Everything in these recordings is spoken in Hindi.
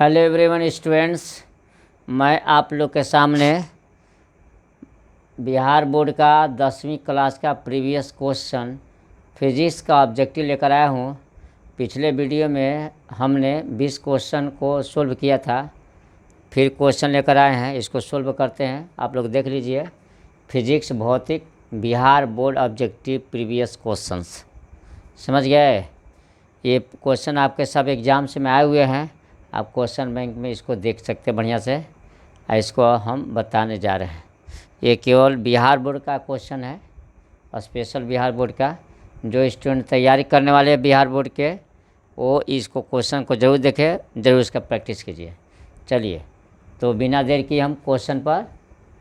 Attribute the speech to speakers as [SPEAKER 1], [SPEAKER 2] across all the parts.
[SPEAKER 1] हेलो एवरीवन स्टूडेंट्स, मैं आप लोग के सामने बिहार बोर्ड का 10वीं क्लास का प्रीवियस क्वेश्चन फिजिक्स का ऑब्जेक्टिव लेकर आया हूँ। पिछले वीडियो में हमने 20 क्वेश्चन को सोल्व किया था, फिर क्वेश्चन लेकर आए हैं, इसको सोल्व करते हैं। आप लोग देख लीजिए, फिजिक्स भौतिक Bihar board objective previous questions. समझ गए? ये क्वेश्चन आपके सब एग्जाम्स में आए हुए हैं। आप क्वेश्चन बैंक में इसको देख सकते हैं बढ़िया से। इसको हम बताने जा रहे हैं। ये केवल बिहार बोर्ड का क्वेश्चन है, स्पेशल बिहार बोर्ड का। जो स्टूडेंट तैयारी करने वाले हैं बिहार बोर्ड के, वो इसको क्वेश्चन को ज़रूर देखें, ज़रूर इसका प्रैक्टिस कीजिए। चलिए, तो बिना देर की हम क्वेश्चन पर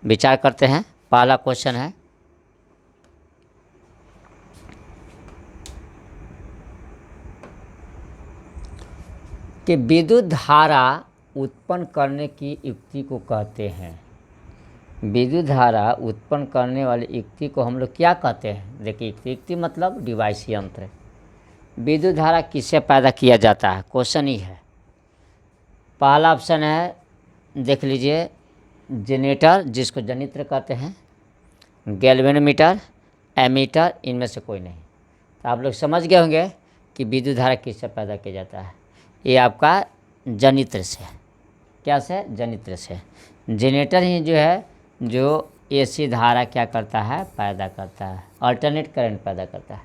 [SPEAKER 1] विचार करते हैं। पहला क्वेश्चन है कि विद्युत धारा उत्पन्न करने की युक्ति को कहते हैं। विद्युत धारा उत्पन्न करने वाली युक्ति को हम लोग क्या कहते हैं? देखिए, युक्ति मतलब डिवाइस, यंत्र। विद्युत धारा किससे पैदा किया जाता है, क्वेश्चन ही है। पहला ऑप्शन है, देख लीजिए, जनरेटर, जिसको जनित्र कहते हैं, गैल्वेनोमीटर, एमीटर, इनमें से कोई नहीं। तो आप लोग समझ गए होंगे कि विद्युत धारा किससे पैदा किया जाता है। ये आपका जनित्र से। क्या से? जनित्र से। जनरेटर ही जो है, जो एसी धारा क्या करता है, पैदा करता है, अल्टरनेट करंट पैदा करता है।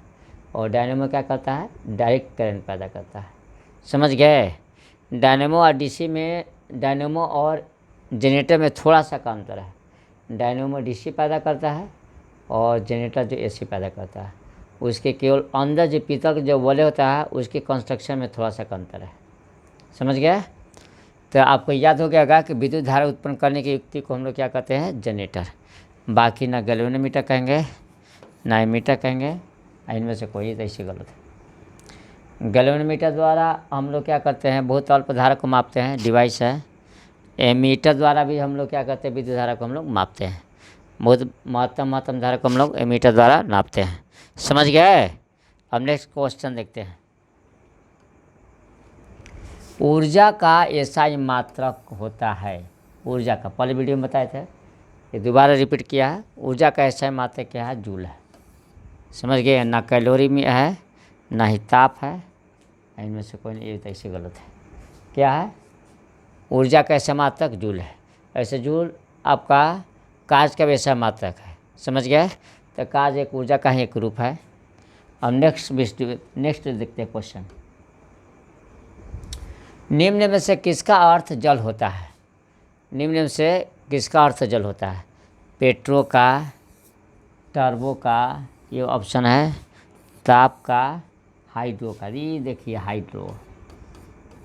[SPEAKER 1] और डायनेमो क्या करता है, डायरेक्ट करंट पैदा करता है। समझ गए? डायनेमो और डीसी में, डायनेमो और जनरेटर में थोड़ा सा का अंतर है। डायनेमो डीसी पैदा करता है और जनरेटर जो एसी पैदा करता है। उसके केवल अंदर जो पीतल का जो वॉले होता है, उसके कंस्ट्रक्शन में थोड़ा सा का अंतर है। समझ गया? तो आपको याद हो गया कि विद्युत धारा उत्पन्न करने की युक्ति को हम लोग क्या कहते हैं, जनरेटर। बाकी ना गैल्वेनोमीटर कहेंगे, ना एमीटर कहेंगे, इनमें से कोई ऐसी गलत है। गैल्वेनोमीटर द्वारा हम लोग क्या करते हैं, बहुत अल्प धारा को मापते हैं, डिवाइस है। एमीटर द्वारा भी हम लोग क्या करते हैं, विद्युत धारा को हम लोग मापते हैं। बहुत महत्तम धारा को हम लोग एमीटर द्वारा नापते हैं। समझ गए? अब नेक्स्ट क्वेश्चन देखते हैं। ऊर्जा का ऐसा मात्रक होता है। ऊर्जा का पहले वीडियो में बताए थे, ये दोबारा रिपीट किया है। ऊर्जा का ऐसा मात्रक क्या है, जूल है। समझ गए? ना कैलोरी में है, ना ही ताप है, इनमें से कोई नहीं। ये तो ऐसे गलत है। क्या है? ऊर्जा का ऐसा मात्रक जूल है। ऐसे जूल आपका काज का वैसा मात्रक है। समझ गए? तो काज एक ऊर्जा का ही एक रूप है। अब नेक्स्ट देखते हैं क्वेश्चन। निम्न में से किसका अर्थ जल होता है? निम्न में से किसका अर्थ जल होता है? पेट्रो का, टर्बो का, ये ऑप्शन है, ताप का, हाइड्रो का। ये देखिए, हाइड्रो।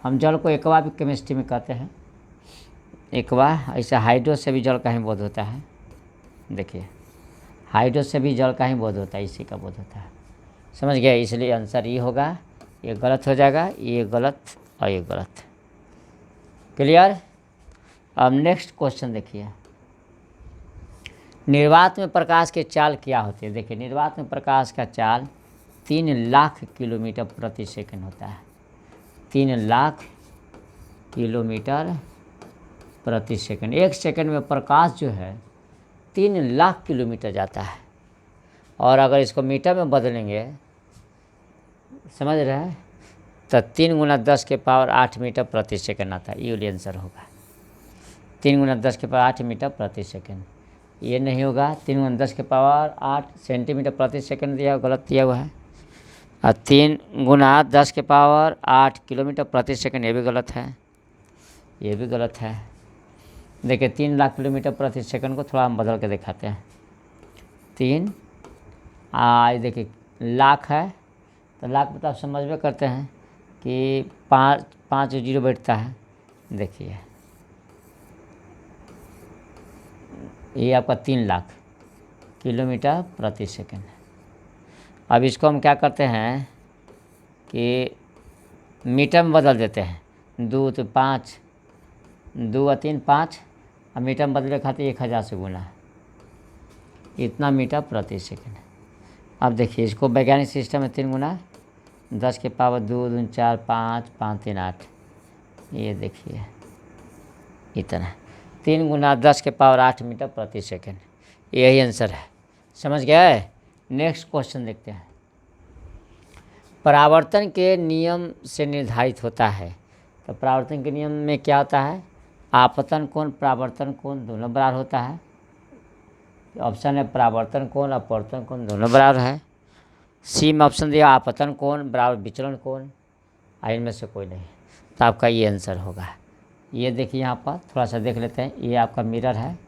[SPEAKER 1] हम जल को एक्वा भी केमिस्ट्री में कहते हैं, एक्वा। ऐसा हाइड्रो से भी जल का ही बोध होता है। देखिए, हाइड्रो से भी जल का ही बोध होता है, इसी का बोध होता है। समझ गए? इसलिए आंसर ये होगा। ये गलत हो जाएगा, ये गलत और ये गलत। क्लियर? अब नेक्स्ट क्वेश्चन देखिए। निर्वात में प्रकाश के चाल क्या होती है? देखिए, निर्वात में प्रकाश का चाल 3 लाख किलोमीटर प्रति सेकंड होता है। 3 लाख किलोमीटर प्रति सेकंड। एक सेकंड में प्रकाश जो है 3 लाख किलोमीटर जाता है। और अगर इसको मीटर में बदलेंगे, समझ रहे हैं, तो 3 गुना 10 के पावर 8 मीटर प्रति सेकंड आता है। ये आंसर होगा। 3 गुना 10 के पावर 8 मीटर प्रति सेकंड। ये नहीं होगा। 3 गुना 10 के पावर 8 सेंटीमीटर प्रति सेकंड दिया, गलत दिया हुआ है। और 3 गुना 10 के पावर 8 किलोमीटर प्रति सेकंड, ये भी गलत है, ये भी गलत है। देखिए, 3 लाख किलोमीटर प्रति सेकंड को थोड़ा हम बदल के दिखाते हैं। 3 देखिए, लाख है, तो लाख मतलब समझ में करते हैं कि 5 जीरो बैठता है। देखिए, ये आपका 3 लाख किलोमीटर प्रति सेकंड है। अब इसको हम क्या करते हैं कि मीटर में बदल देते हैं। 2 तो 5, 2 और 3 5, और मीटर में बदले खाते 1000 से गुना, इतना मीटर प्रति सेकंड है। अब देखिए, इसको वैज्ञानिक सिस्टम में 3 गुना 10 के पावर 2 2 4 5 5 3 8, ये देखिए इतना 3 गुना 10 के पावर 8 मीटर प्रति सेकेंड, यही आंसर है। समझ गया है। नेक्स्ट क्वेश्चन देखते हैं। परावर्तन के नियम से निर्धारित होता है, तो परावर्तन के नियम में क्या होता है, आपतन कोण परावर्तन कोण दोनों बराबर होता है। ऑप्शन है परावर्तन कोण अपवर्तन कोण दोनों बराबर है। सी में ऑप्शन दिया आपतन कोण बराबर विचलन कोण, इनमें से कोई नहीं, तो आपका ये आंसर होगा। ये देखिए यहाँ पर थोड़ा सा देख लेते हैं। ये आपका मिरर है,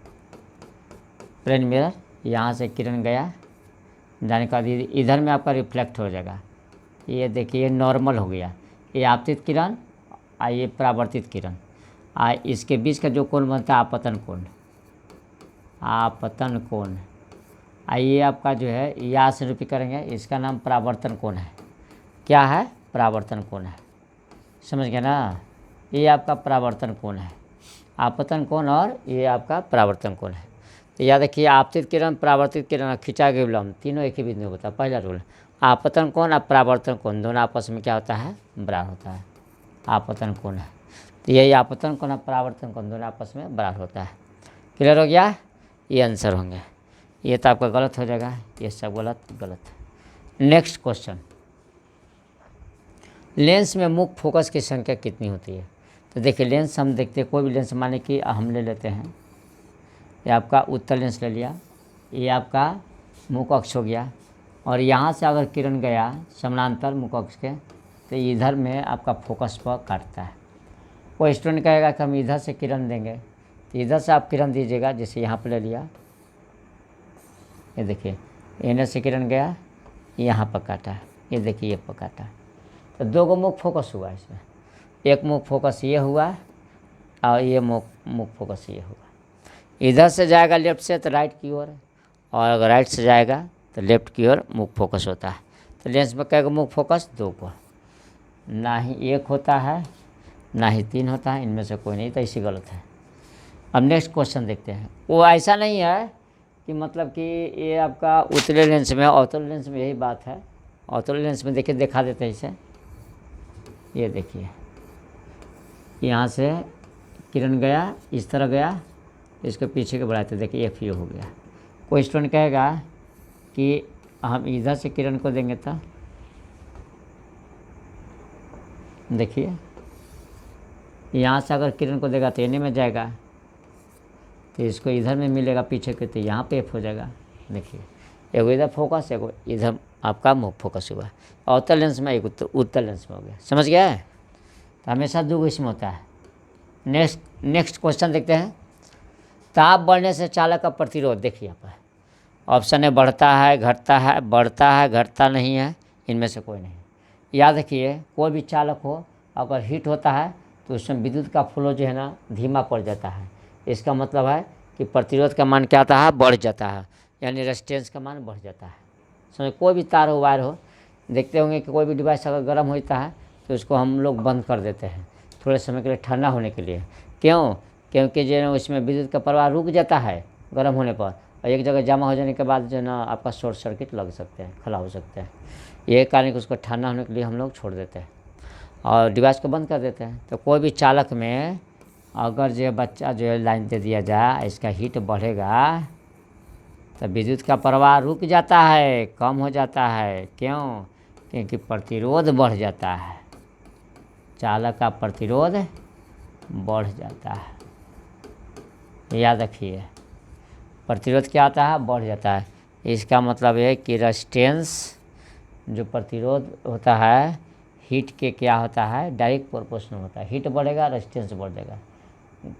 [SPEAKER 1] प्लेन मिरर, यहाँ से किरण गया, जाने के बाद इधर में आपका रिफ्लेक्ट हो जाएगा। ये देखिए नॉर्मल हो गया, ये आपतित किरण ये परावर्तित किरण, इसके बीच का जो कोण बनता है आपतन कोण, आपतन कोण, ये आपका जो है यहाँ से निरूपित करेंगे, इसका नाम परावर्तन कोण है। क्या है, परावर्तन कोण है। समझ गया ना, ये आपका परावर्तन कोण है, आपतन कोण और ये आपका परावर्तन कोण है। तो याद रखिए आपतित किरण परावर्तित किरण खिंचा के विलंब तीनों एक ही बिंदु होता है। पहला रूल, आपतन कोण और परावर्तन कोण दोनों आपस में क्या होता है, बराबर होता है, आपतन कोण है। तो यही आपतन कोण और परावर्तन कोण दोनों आपस में बराबर होता है। क्लियर हो गया, ये आंसर होंगे। ये तो आपका गलत हो जाएगा, ये सब गलत। नेक्स्ट क्वेश्चन, लेंस में मुख्य फोकस की संख्या कितनी होती है। तो देखिए लेंस हम देखते हैं, कोई भी लेंस माने कि हम ले लेते हैं, ये आपका उत्तल लेंस ले लिया, ये आपका मुख्य अक्ष हो गया, और यहाँ से अगर किरण गया समानांतर मुख्य अक्ष के, तो इधर में आपका फोकस पर काटता है। कोई स्टूडेंट कहेगा कि हम इधर से किरण देंगे, तो इधर से आप किरण दीजिएगा, जैसे यहाँ पर ले लिया, ये देखिए इधर से किरण गया, यहाँ पर काटा, ये देखिए ये पर काटा, तो दो गो मुख्य फोकस हुआ इसमें। एक मुख्य फोकस ये हुआ और ये मुख्य फोकस ये हुआ। इधर से जाएगा लेफ्ट से तो राइट की ओर, और अगर राइट से जाएगा तो लेफ्ट की ओर मुख्य फोकस होता है। तो लेंस में कई मुख्य फोकस, दो को, ना ही एक होता है ना ही 3 होता है, इनमें से कोई नहीं, तो इसी गलत है। अब नेक्स्ट क्वेश्चन देखते हैं। वो ऐसा नहीं है कि मतलब कि ये आपका उत्तल लेंस में, अवतल लेंस में यही बात है। अवतल लेंस में देखिए दिखा देते हैं इसे, ये देखिए यहाँ से किरण गया, इस तरह गया, इसके पीछे के बढ़ाते, देखिए एक ये हो गया। कोई स्टूडेंट कहेगा कि हम इधर से किरण को देंगे, तो देखिए यहाँ से अगर किरण को देगा तो एने में जाएगा, तो इसको इधर में मिलेगा पीछे के, तो यहाँ पे एफ हो जाएगा। देखिए एगो इधर फोकस, एगो इधर आपका मुख्य फोकस हुआ। अवतल लेंस में एक उत्तल लेंस में हो गया। समझ गया है, तो हमेशा दो इसमें होता है। नेक्स्ट क्वेश्चन देखते हैं। ताप बढ़ने से चालक का प्रतिरोध, देखिए यहाँ पर ऑप्शन है बढ़ता है घटता है, बढ़ता है घटता नहीं है, इनमें से कोई नहीं। याद रखिए कोई भी चालक हो अगर हीट होता है तो उसमें विद्युत का फ्लो जो है ना धीमा पड़ जाता है। इसका मतलब है कि प्रतिरोध का मान क्या आता है, बढ़ जाता है, यानी रेजिस्टेंस का मान बढ़ जाता है। समझ, कोई भी तार हो वायर हो, देखते होंगे कि कोई भी डिवाइस अगर गर्म होता है तो उसको हम लोग बंद कर देते हैं थोड़े समय के लिए, ठंडा होने के लिए। क्यों? क्योंकि जो है उसमें विद्युत का प्रवाह रुक जाता है गर्म होने पर, और एक जगह जमा हो जाने के बाद जो है ना आपका शॉर्ट सर्किट लग सकते हैं, खला हो सकते हैं। ये कारण कि उसको ठंडा होने के लिए हम लोग छोड़ देते हैं और डिवाइस को बंद कर देते हैं। तो कोई भी चालक में अगर जो बच्चा जो है लाइन दे दिया जाए, इसका हीट बढ़ेगा तो विद्युत का प्रवाह रुक जाता है, कम हो जाता है। क्यों? क्योंकि प्रतिरोध बढ़ जाता है, चालक का प्रतिरोध बढ़ जाता है। याद रखिए प्रतिरोध क्या आता है, बढ़ जाता है। इसका मतलब है कि रेजिस्टेंस जो प्रतिरोध होता है हीट के क्या होता है, डायरेक्ट प्रोपोर्शनल होता है। हीट बढ़ेगा रेजिस्टेंस बढ़ जाएगा,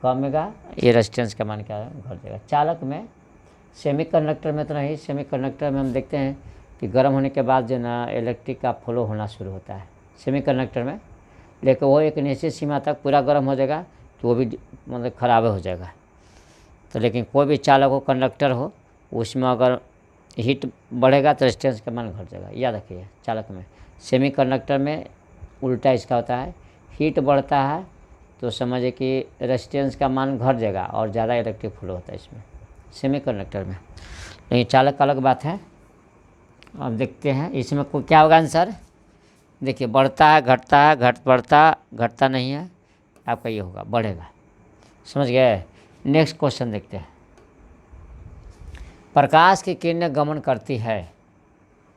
[SPEAKER 1] कमेगा ये रेजिस्टेंस का मान क्या है, घट जाएगा। चालक में सेमीकंडक्टर में तो नहीं, सेमीकंडक्टर में हम देखते हैं कि गर्म होने के बाद जो ना इलेक्ट्रिक का फ्लो होना शुरू होता है सेमीकंडक्टर में, लेकिन वो एक निश्चित सीमा तक पूरा गर्म हो जाएगा तो वो भी मतलब ख़राब हो जाएगा। तो लेकिन कोई भी चालक हो, कंडक्टर हो, उसमें अगर हीट बढ़ेगा तो रेजिस्टेंस का मान घट जाएगा। याद रखिए चालक में। सेमीकंडक्टर में उल्टा इसका होता है, हीट बढ़ता है तो समझिए कि रेजिस्टेंस का मान घट जाएगा और ज़्यादा इलेक्ट्रिक फ्लो होता है इसमें सेमीकंडक्टर में। लेकिन चालक का अलग बात है। अब देखते हैं इसमें कोई क्या होगा आंसर। देखिए बढ़ता है घटता है, बढ़ता घटता नहीं है, आपका ये होगा बढ़ेगा। समझ गए। नेक्स्ट क्वेश्चन देखते हैं। प्रकाश की किरणें गमन करती है,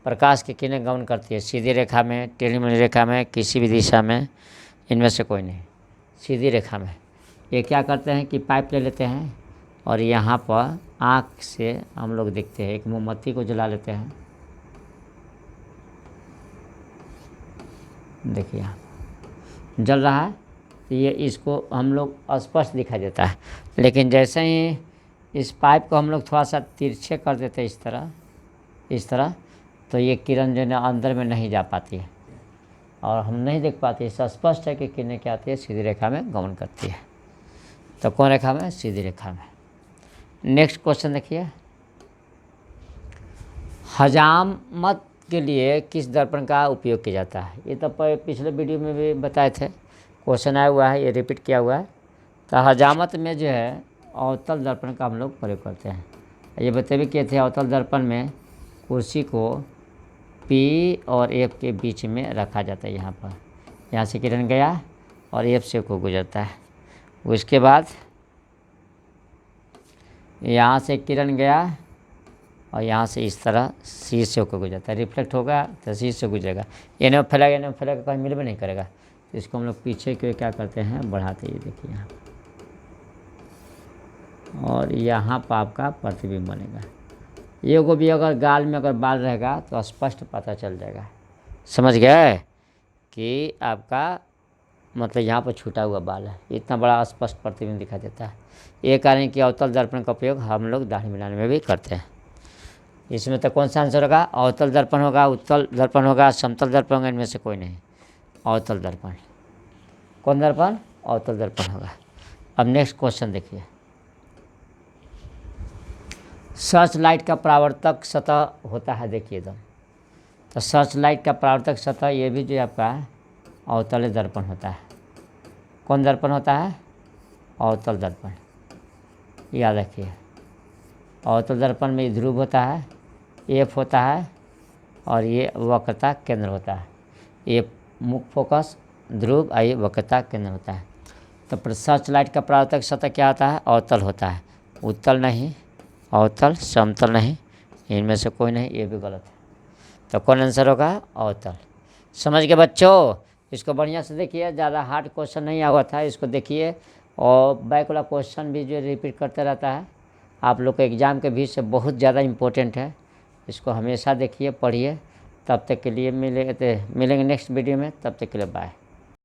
[SPEAKER 1] प्रकाश की किरणें गमन करती है सीधी रेखा में, टेढ़ी रेखा में, किसी भी दिशा में, इनमें से कोई नहीं। सीधी रेखा में ये क्या करते हैं कि पाइप ले लेते हैं और यहाँ पर आँख से हम लोग देखते हैं, एक मोमबत्ती को जला लेते हैं, देखिए यहाँ जल रहा है, तो ये इसको हम लोग स्पष्ट दिखाई देता है। लेकिन जैसे ही इस पाइप को हम लोग थोड़ा सा तिरछे कर देते हैं इस तरह, तो ये किरण जो है अंदर में नहीं जा पाती है और हम नहीं देख पाते। इससे स्पष्ट है कि किरणें क्या आती है, सीधी रेखा में गमन करती है। तो कौन रेखा में? सीधी रेखा में। नेक्स्ट क्वेश्चन देखिए। हजामत के लिए किस दर्पण का उपयोग किया जाता है? ये तो पिछले वीडियो में भी बताए थे, क्वेश्चन आया हुआ है, ये रिपीट किया हुआ है। तो हजामत में जो है अवतल दर्पण का हम लोग प्रयोग करते हैं। ये बता भी किए थे, अवतल दर्पण में कुर्सी को P और F के बीच में रखा जाता है। यहाँ से किरण गया और F से को गुजरता है। उसके बाद यहाँ से किरण गया और यहाँ से इस तरह C से होकर गुजरता है, रिफ्लेक्ट होगा तो C से गुजरेगा, एने फैलेगा कहीं मिल भी नहीं करेगा। तो इसको हम लोग पीछे के क्या करते हैं, बढ़ाते हैं, देखिए यहाँ, और यहाँ पर आपका प्रतिबिंब बनेगा। ये को भी अगर गाल में अगर बाल रहेगा तो स्पष्ट पता चल जाएगा। समझ गए कि आपका मतलब यहाँ पर छूटा हुआ बाल है, इतना बड़ा स्पष्ट प्रतिबिंब दिखाई देता है। ये कारण कि अवतल दर्पण का उपयोग हम लोग दाढ़ी मिलाने में भी करते हैं। इसमें तो कौन सा आंसर होगा? अवतल दर्पण होगा, उत्तल दर्पण होगा, समतल दर्पण होगा, इनमें से कोई नहीं। अवतल दर्पण। कौन दर्पण? अवतल दर्पण होगा। अब नेक्स्ट क्वेश्चन देखिए। सर्च लाइट का परावर्तक सतह होता है, देखिए एकदम। तो सर्च लाइट का परावर्तक सतह ये भी जो आपका अवतल दर्पण होता है। कौन दर्पण होता है? अवतल दर्पण। याद रखिए, अवतल दर्पण में ध्रुव होता है, F होता है और ये वक्रता केंद्र होता है। ये मुख्य फोकस ध्रुव और ये वक्रता केंद्र होता है। तो सर्च लाइट का परावर्तक सतह क्या होता है? अवतल होता है, उत्तल नहीं, अवतल, समतल नहीं, इनमें से कोई नहीं, ये भी गलत है। तो कौन आंसर होगा? अवतल। समझ गए बच्चों? इसको बढ़िया से देखिए, ज़्यादा हार्ड क्वेश्चन नहीं आया हुआ था, इसको देखिए। और बैक वाला क्वेश्चन भी जो रिपीट करते रहता है, आप लोग के एग्ज़ाम के भी से बहुत ज़्यादा इम्पोर्टेंट है। इसको हमेशा देखिए, पढ़िए। तब तक के लिए मिलेंगे नेक्स्ट वीडियो में, तब तक के लिए बाय।